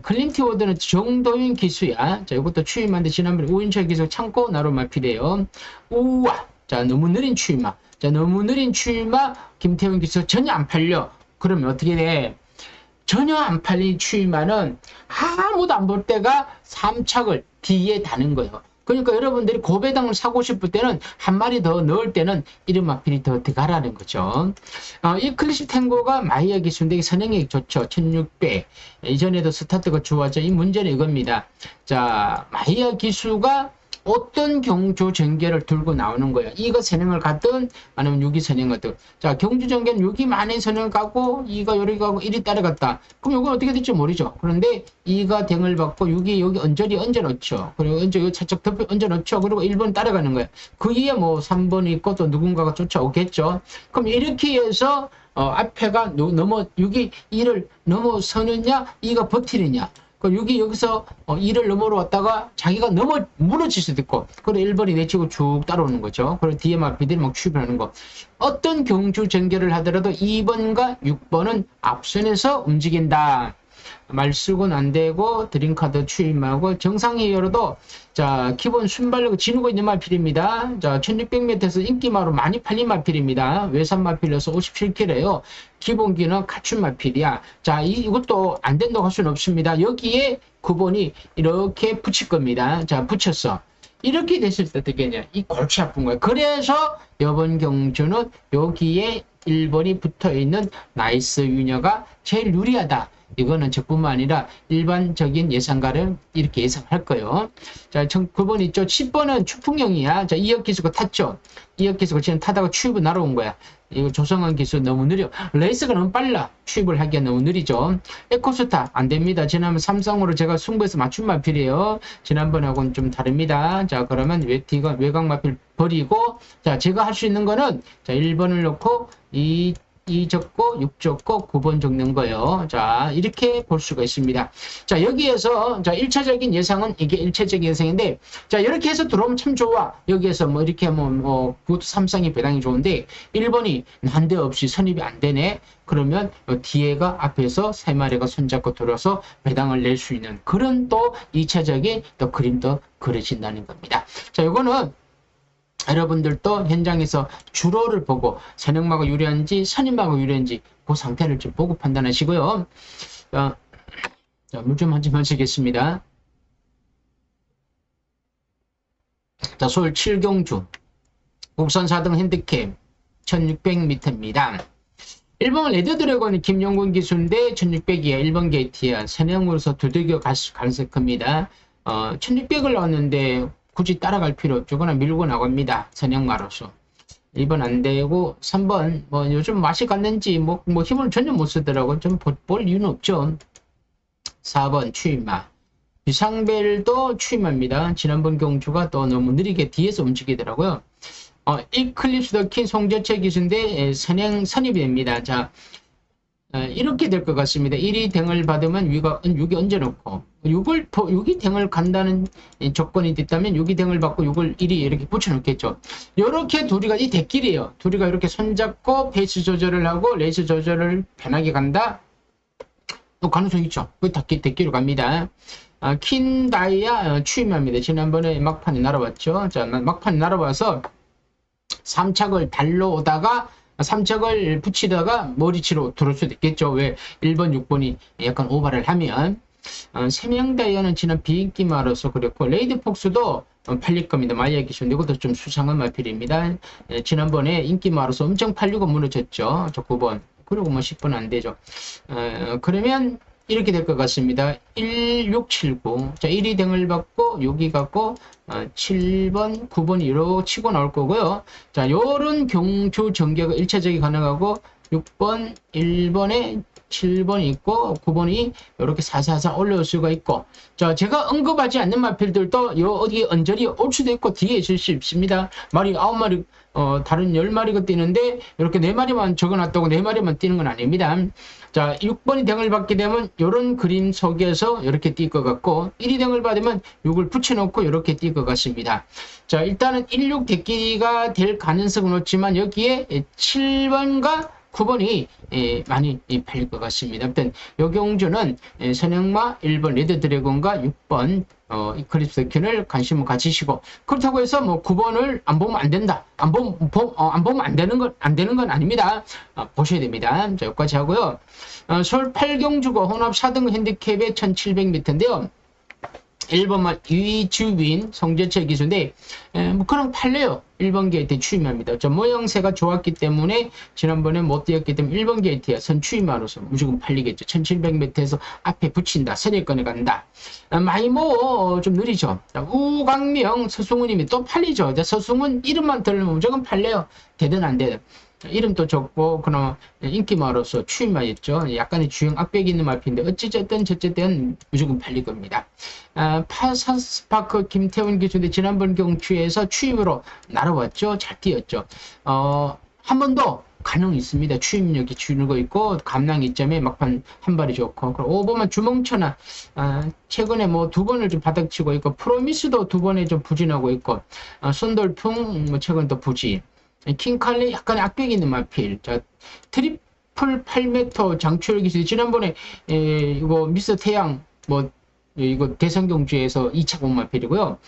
클린티 워드는 정도인 기수야. 자, 이것도 추임한데 지난번에 우인철 기수 참고 나로 마필이에요. 우와! 자, 너무 느린 추임아. 자, 너무 느린 추임아, 김태훈 기수 전혀 안 팔려. 그러면 어떻게 돼? 전혀 안 팔린 추임아는 아무도 안 볼 때가 3착을 뒤에 다는 거예요. 그러니까 여러분들이 고배당을 사고 싶을 때는 한 마리 더 넣을 때는 이름 마필이 더 들어가라는 거죠. 이 클래식 탱고가 마이야 기수인데 선행력이 좋죠. 1600. 이전에도 스타트가 좋았죠. 이 문제는 이겁니다. 자, 마이야 기수가 어떤 경주 전개를 들고 나오는 거야. 2가 선행을 가든 아니면 6이 선행을 가든. 자, 경주 전개는 6이 많이 선행을 가고 2가 요리 가고 1이 따라갔다. 그럼 이건 어떻게 될지 모르죠. 그런데 2가 댕을 받고 6이 여기 언저리 얹어놓죠. 그리고 여기 차적 덮여 얹어놓죠. 그리고 1번 따라가는 거야. 그 위에 뭐 3번이 있고 또 누군가가 쫓아오겠죠. 그럼 이렇게 해서 앞에가 6이 2를 넘어서느냐 2가 버티느냐. 6이 여기서 2를 넘어로 왔다가 자기가 무너질 수도 있고, 그리고 1번이 내치고 쭉 따라오는 거죠. 그리고 뒤에 마피들이 막 추입하는 거. 어떤 경주 전개를 하더라도 2번과 6번은 앞선에서 움직인다. 말 쓰고는 안 되고 드림카드 추임하고 정상이 열어도, 자, 기본 순발력을 지니고 있는 마필입니다. 자, 1600m에서 인기마로 많이 팔린 마필입니다. 외산 마필이어서 57kg예요. 기본기는 갖춘 마필이야. 자, 이것도 안 된다고 할 수는 없습니다. 여기에 9번이 이렇게 붙일 겁니다. 자, 붙였어. 이렇게 됐을 때 어떻게 되냐? 이 골치 아픈 거야. 그래서 이번 경주는 여기에 1번이 붙어 있는 나이스 유녀가 제일 유리하다. 이거는 저뿐만 아니라 일반적인 예상가를 이렇게 예상할 거예요. 자, 9번 있죠. 10번은 추풍형이야. 자, 이혁 기수가 탔죠. 이혁 기수가 지금 타다가 추입을 날아온 거야. 이거 조성한 기수 너무 느려. 레이스가 너무 빨라. 추입을 하기가 너무 느리죠. 에코스타 안 됩니다. 지난번 삼성으로 제가 승부에서 맞춘 마필이에요. 지난번하고는 좀 다릅니다. 자, 그러면 외곽 마필 버리고, 자, 제가 할 수 있는 거는, 자, 1번을 넣고 이 2 적고 6 적고 9번 적는 거예요. 자, 이렇게 볼 수가 있습니다. 자, 여기에서 자, 1차적인 예상은 이게 1차적인 예상인데, 자, 이렇게 해서 들어오면 참 좋아. 여기에서 뭐 이렇게 하면 그것도 삼성이 배당이 좋은데 1번이 난데없이 선입이 안 되네. 그러면 뒤에가 앞에서 세 마리가 손잡고 들어서 배당을 낼 수 있는 그런 또 2차적인 또 그림도 그려진다는 겁니다. 자, 이거는 여러분들도 현장에서 주로를 보고 선행마가 유리한지 선임마가 유리한지 그 상태를 좀 보고 판단하시고요. 자, 물 좀 한 잔 마시겠습니다. 자, 서울 7경주 국선 4등 핸디캡 1600m입니다. 1번 레드드래곤이 김용근 기수인데 1600이야. 1번 게이트야. 선행으로서 두들겨 갈 가능성이 큽니다. 1600을 나왔는데 굳이 따라갈 필요 없죠. 그냥 밀고 나갑니다. 선행마로서. 2번 안 되고 3번 뭐 요즘 맛이 갔는지 뭐 힘을 전혀 못 쓰더라고. 좀 볼 이유는 없죠. 4번 추임마. 비상벨도 추임마입니다. 지난번 경주가 또 너무 느리게 뒤에서 움직이더라고요. 이클립스 더킨 송재채 기수인데 선입이 됩니다. 자, 이렇게 될 것 같습니다. 1위 댕을 받으면 6이 얹어놓고 6이 댕을 간다는 조건이 됐다면 6이 댕을 받고 6을 1위 이렇게 붙여놓겠죠. 이렇게 둘이가 이 대끼리예요. 둘이가 이렇게 손잡고 페이스 조절을 하고 레이스 조절을 편하게 간다. 또 가능성이 있죠. 그 대끼로 갑니다. 킨 다이아 추임합니다. 지난번에 막판에 날아왔죠. 자, 막판에 날아와서 3착을 달러 오다가 3척을 붙이다가 머리치로 들어올 수도 있겠죠. 왜 1번, 6번이 약간 오버를 하면. 세명다이아는 지난 비인기마로서 그랬고, 레이드 폭스도 팔릴 겁니다. 마이아 기수인데 이것도 좀 수상한 마필입니다. 지난번에 인기마로서 엄청 팔리고 무너졌죠. 저 9번. 그리고 뭐 10번 안 되죠. 그러면 이렇게 될 것 같습니다. 1, 6, 7, 9. 자, 1위 등을 받고 6위 갖고 7번, 9번이 이렇게 치고 나올 거고요. 자, 요런 경주 전개가 1차적이 가능하고 6번, 1번에 7번이 있고 9번이 이렇게 사사사 올라올 수가 있고, 자, 제가 언급하지 않는 마필들도 요 어디 언저리 올 수도 있고 뒤에 있을 수 있습니다. 말이 9마리 다른 10마리가 뛰는데 이렇게 4마리만 적어놨다고 4마리만 뛰는 건 아닙니다. 자, 6번이 댕을 받게 되면 이런 그림 속에서 이렇게 뛸 것 같고, 1위 댕을 받으면 6을 붙여놓고 이렇게 뛸 것 같습니다. 자, 일단은 1, 6 대끼리가 될 가능성은 없지만 여기에 7번과 9번이 많이 팔릴 것 같습니다. 아무튼 요 경주는 선행마 1번 레드드래곤과 6번 이클립스 킨을 관심을 가지시고, 그렇다고 해서 뭐 9번을 안 보면 안 된다. 안 보면 안 되는 건 아닙니다. 보셔야 됩니다. 자, 여기까지 하고요. 서울 8경주고 혼합 4등 핸디캡의 1700m인데요. 1번만 이주윈 송재철 기수인데 뭐 그냥 팔려요. 1번 게이트에 추임합니다. 저 모형새가 좋았기 때문에 지난번에 못 뛰었기 때문에 1번 게이트에 선 추임마로서 무조건 팔리겠죠. 1700m에서 앞에 붙인다. 선입권에 간다. 마이모 좀 느리죠. 우광명 서승우님이 또 팔리죠. 서승훈 이름만 들으면 무조건 팔려요. 되든 안 되든. 이름도 적고 그나마 인기마로서 추임마였죠. 약간의 주행 압박이 있는 마피인데 어찌됐든 저쨌든 무조건 팔릴 겁니다. 파사스파크 김태훈 기수인데 지난번 경주에서 추임으로 날아왔죠. 잘 뛰었죠. 한 번 더 가능이 있습니다. 추임력이 주는 거 있고 감량 이점에 막판 한 발이 좋고, 그리고 5번만 주멍천하 최근에 뭐 2번을 좀 바닥치고 있고, 프로미스도 2번에 좀 부진하고 있고, 손돌풍 뭐 최근 또 부진, 킹칼리 약간의 악백이 있는 마필. 자, 트리플 8m 장추열 기술 지난번에 이거 미스터 태양 뭐 이거 대성경주에서 2차 공마필이고요.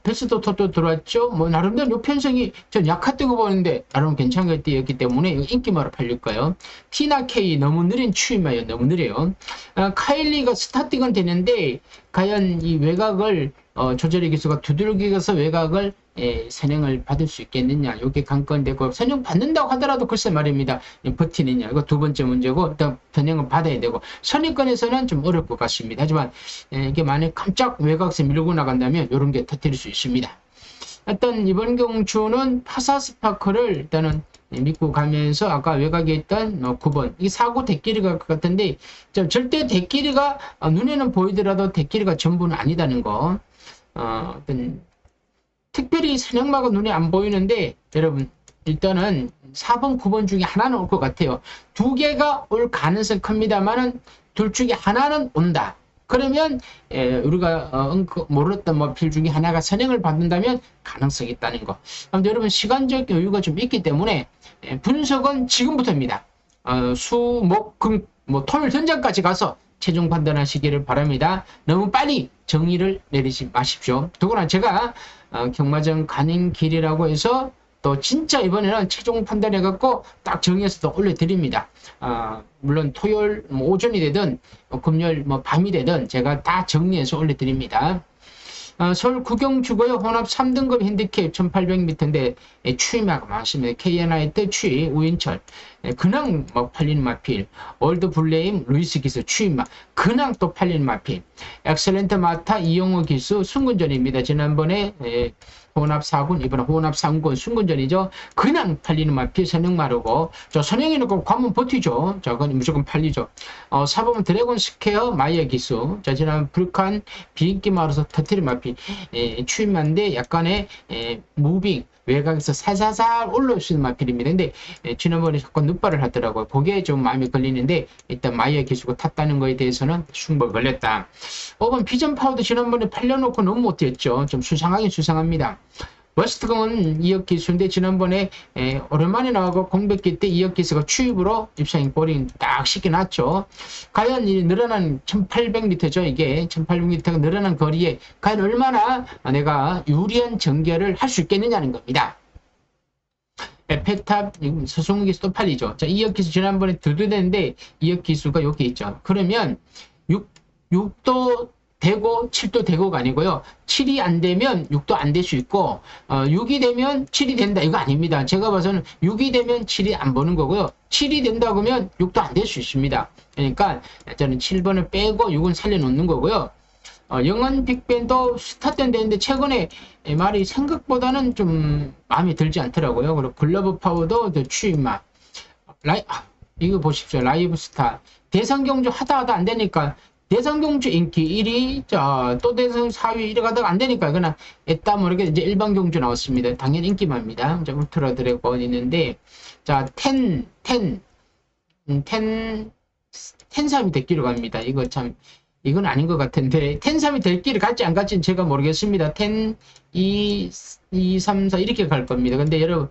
베스트 토토 들어왔죠. 뭐 나름대로 요 편성이 전 약하다고 보는데 나름 괜찮게 뛰었기 때문에 인기마로 팔릴 거예요. 티나 K 너무 느린 추임마예요. 너무 느려요. 카일리가 스타팅은 되는데 과연 이 외곽을 조절의 기수가 두들기면서 외곽을 선행을 받을 수 있겠느냐, 이게 관건되고, 선행 받는다고 하더라도 글쎄 말입니다. 버티느냐, 이거 두 번째 문제고, 일단 선행을 받아야 되고, 선행권에서는 좀 어려울 것 같습니다. 하지만 이게 만약 깜짝 외곽에서 밀고 나간다면 이런 게 터뜨릴 수 있습니다. 일단 이번 경주는 파사스파크를 일단은 믿고 가면서 아까 외곽에 있던 9번 이 사고 대끼리 갈 것 같은데, 절대 대끼리가 눈에는 보이더라도 대끼리가 전부는 아니다는 거. 어떤 특별히 선행마가 눈에 안 보이는데 여러분 일단은 4번, 9번 중에 하나는 올 것 같아요. 두 개가 올 가능성이 큽니다만은 둘 중에 하나는 온다. 그러면 우리가 몰랐던 뭐 필 중에 하나가 선행을 받는다면 가능성이 있다는 거. 아무튼 여러분 시간적 여유가 좀 있기 때문에 분석은 지금부터입니다. 수, 목, 금, 뭐 토요일 전장까지 가서 최종 판단하시기를 바랍니다. 너무 빨리 정의를 내리지 마십시오. 더구나 제가 경마전 가는 길이라고 해서 또 진짜 이번에는 최종 판단해갖고 딱 정해서 또 올려드립니다. 물론 토요일 오전이 되든 금요일 밤이 되든 제가 다 정리해서 올려드립니다. 서울 구경주고요. 혼합 3등급 핸디캡 1800m인데 추임마가 많습니다. KNIT 추위 우인철 근황 팔리는 마필 월드 블레임 루이스 기수 추임마 근황 또 팔리는 마필 엑셀렌트 마타 이용호 기수 순군전입니다. 지난번에 혼합 4군 이번에 혼합 3군 순군전이죠. 그냥 팔리는 마필 선행마르고 저 선행에는 꼭 관문 버티죠. 자 그건 무조건 팔리죠. 4번 드래곤 스퀘어 마이어 기수 자 지난 불칸 비인기 마루서 터트린 마필 추임마인데 약간의 무빙 외곽에서 살살살 올라올 수 있는 마필입니다. 근데 지난번에 자꾸 늑발을 하더라고요. 그게 좀 마음에 걸리는데 일단 마이어 기수가 탔다는 거에 대해서는 승부가 걸렸다. 5번 비전 파워도 지난번에 팔려놓고 너무 못했죠. 좀 수상하긴 수상합니다. 웨스트검은 2억 기수인데 지난번에 오랜만에 나와서 공백기 때 2억 기수가 추입으로 입상인 볼링 딱 시켜놨죠. 과연 이 늘어난 1800m죠. 이게 1800m가 늘어난 거리에 과연 얼마나 내가 유리한 전개를 할 수 있겠느냐는 겁니다. 에펙탑 서승우 기수도 팔리죠. 자 2억 기수 지난번에 들도됐는데 2억 기수가 여기 있죠. 그러면 6도 되고 7도 되고가 아니고요. 7이 안 되면 6도 안 될 수 있고 6이 되면 7이 된다 이거 아닙니다. 제가 봐서는 6이 되면 7이 안 보는 거고요. 7이 된다 그러면 6도 안 될 수 있습니다. 그러니까 저는 7번을 빼고 6은 살려놓는 거고요. 영원 빅밴도 스타트는 되는데 최근에 말이 생각보다는 좀 마음에 들지 않더라고요. 그리고 글러브 파워도 추임마 이거 보십시오. 라이브 스타 대상경주 하다 안 되니까 대상경주 인기 1위, 자, 또 대상 4위 이래 가다가 안 되니까, 그냥, 애따 모르게 이제 일반 경주 나왔습니다. 당연히 인기만입니다. 이제 울트라 드래곤 있는데, 자, 10-3이 됐기로 갑니다. 이거 참, 이건 아닌 것 같은데, 10-3이 될 길을 갈지 안 갈지는 제가 모르겠습니다. 10, 2, 3, 4 이렇게 갈 겁니다. 근데 여러분,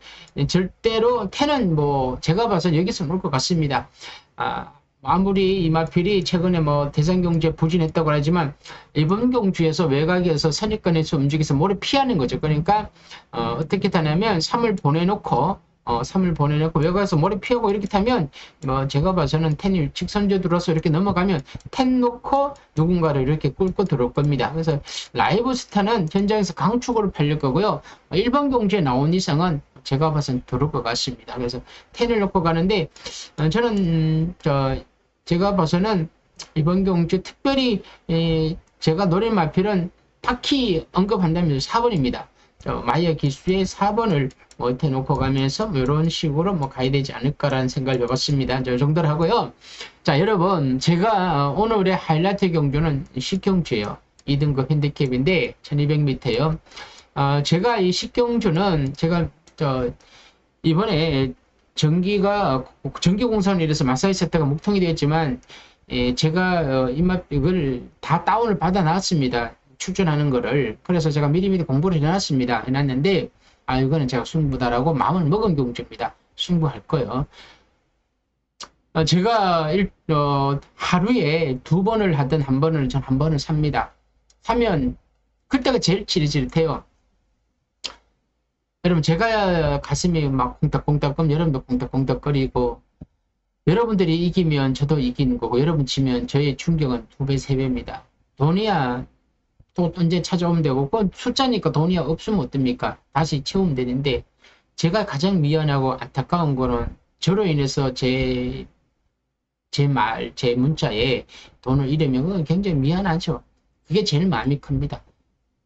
절대로 10은 뭐, 제가 봐서 여기서 올 것 같습니다. 아무리 이마필이 최근에 뭐 대상경주에 부진했다고 하지만 이번 경주에서 외곽에서 선입권에서 움직여서 뭐를 피하는 거죠. 그러니까 어떻게 타냐면 3을 보내놓고 외곽에서 머리 피하고 이렇게 타면 뭐 제가 봐서는 10이 직선제 들어서 이렇게 넘어가면 10 놓고 누군가를 이렇게 끌고 들어올 겁니다. 그래서 라이브 스타는 현장에서 강축으로 팔릴 거고요. 일반 경주에 나온 이상은 제가 봐서는 들어올 것 같습니다. 그래서 10을 놓고 가는데 저는 제가 봐서는 이번 경주 특별히 제가 노린 마필은 딱히 언급한다면 4번입니다. 마이어 기수의 4번을 대놓고 가면서 이런 식으로 가야 되지 않을까라는 생각을 해봤습니다. 이 정도로 하고요. 자, 여러분, 제가 오늘의 하이라이트 경주는 10경주예요. 2등급 핸디캡인데 1200m예요. 제가 이 10경주는 제가 이번에 전기공사로 인해서 마사지 세트가 목통이 되었지만 제가 이걸 다 다운을 받아 놨습니다. 출전하는 거를. 그래서 제가 미리미리 공부를 해놨는데 이거는 제가 승부다라고 마음을 먹은 경주입니다. 승부할 거예요. 제가 하루에 2번을 하든 한 번을 삽니다. 사면 그때가 제일 지릿지릿해요. 여러분, 제가 가슴이 막 콩닥콩닥 거리면 여러분도 콩닥콩닥거리고, 여러분들이 이기면 저도 이기는 거고, 여러분 지면 저의 충격은 2배, 3배입니다. 돈이야 또 언제 찾아오면 되고, 그건 숫자니까 돈이야 없으면 어떻습니까? 다시 채우면 되는데, 제가 가장 미안하고 안타까운 거는 저로 인해서 제 문자에 돈을 잃으면 그건 굉장히 미안하죠. 그게 제일 마음이 큽니다.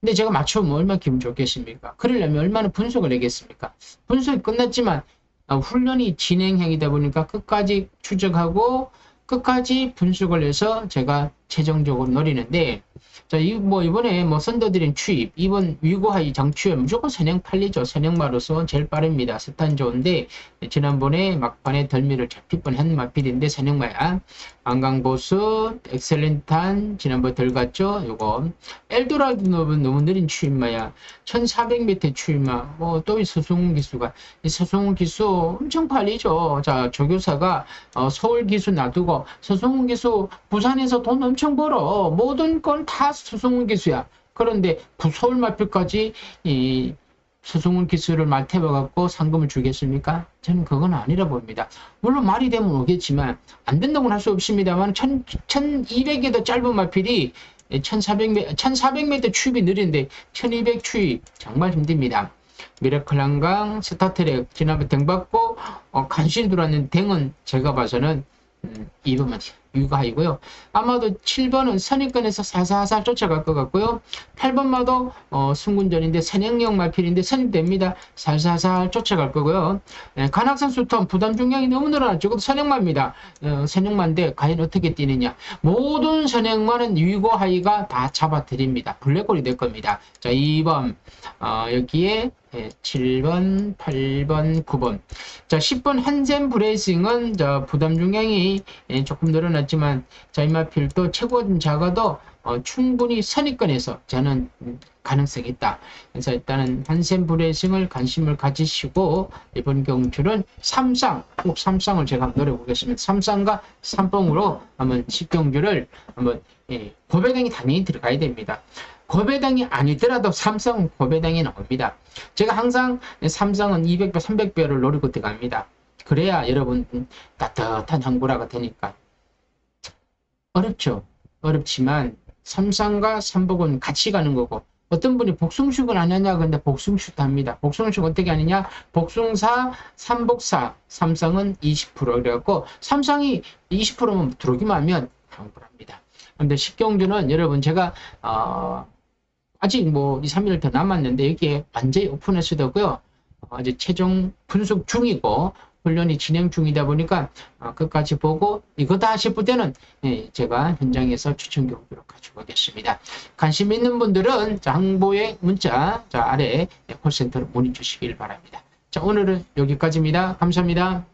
근데 제가 맞추면 얼마나 기분 좋겠습니까? 그러려면 얼마나 분석을 내겠습니까? 분석이 끝났지만 훈련이 진행형이다 보니까 끝까지 추적하고 끝까지 분석을 해서 제가 최종적으로 노리는데 자, 이번에 선더드림 추입, 이번 위고하이 장추에 무조건 선행 팔리죠. 선행마로서 제일 빠릅니다. 스탄 좋은데, 지난번에 막판에 덜미를 잡힐 뻔한 마필인데, 선행마야. 안강보스, 엑셀렌탄, 지난번에 덜 갔죠? 요거. 엘도라도 너무 느린 추입마야. 1400m 추입마, 또 이 서승훈 기수가, 이 서승훈 기수 엄청 팔리죠. 자, 조교사가, 서울 기수 놔두고, 서승훈 기수 부산에서 돈 엄청 벌어. 모든 건 다 서승훈 기수야. 그런데 서울 마필까지 이 서승훈 기수를 말태워갖고 상금을 주겠습니까? 저는 그건 아니라 봅니다. 물론 말이 되면 오겠지만 안 된다고는 할 수 없습니다만 1200에도 짧은 마필이 1400m 추입이 느린데 1200 추입 정말 힘듭니다. 미라클 한강, 스타트랙 지난번 등 받고 간신히 들어왔는 등은 제가 봐서는 2번만 유가이고요. 아마도 7번은 선입권에서 살살살 쫓아갈 것 같고요. 8번마도 승군전인데 선행형 말필인데 선입됩니다. 살살살 쫓아갈 거고요. 관악산 수턴 부담 중량이 너무 늘어났죠. 그것도 선행마입니다. 선행마인데 과연 어떻게 뛰느냐. 모든 선행마는 위고 하이가 다 잡아드립니다. 블랙홀이 될 겁니다. 자, 2번 여기에 7번, 8번, 9번. 자, 10번 한샘 브레이싱은 부담 중량이 조금 늘어났지만 자, 이마필도 최고 작아도 충분히 선입권에서 저는 가능성이 있다. 그래서 일단은 한샘 브레이싱을 관심을 가지시고 이번 경주는 꼭 3쌍을 제가 한번 노려보겠습니다. 3쌍과 3뻥으로 한번 10경주를 한번 고배당이 당연히 들어가야 됩니다. 고배당이 아니더라도 삼성 고배당이 나옵니다. 제가 항상 삼성은 200배, 300배를 노리고 들어갑니다. 그래야 여러분 따뜻한 항구라가 되니까. 어렵죠. 어렵지만 삼성과 삼복은 같이 가는 거고 어떤 분이 복숭슛을 안 하냐 근데 복숭슛 합니다. 복숭슛 어떻게 하느냐 복숭4, 삼복사, 삼성은 20% 그래갖고 삼성이 20%면 들어오기만 하면 항구를 합니다. 근데 10경주는 여러분 제가 아직 2, 3일 더 남았는데 여기에 완전히 오픈할 되고요. 이제 최종 분석 중이고 훈련이 진행 중이다 보니까 끝까지 보고 이거다 싶을 때는 제가 현장에서 추천 경주로 가지고 오겠습니다. 관심 있는 분들은 항보의 문자 아래 콜센터로 문의 주시길 바랍니다. 자, 오늘은 여기까지입니다. 감사합니다.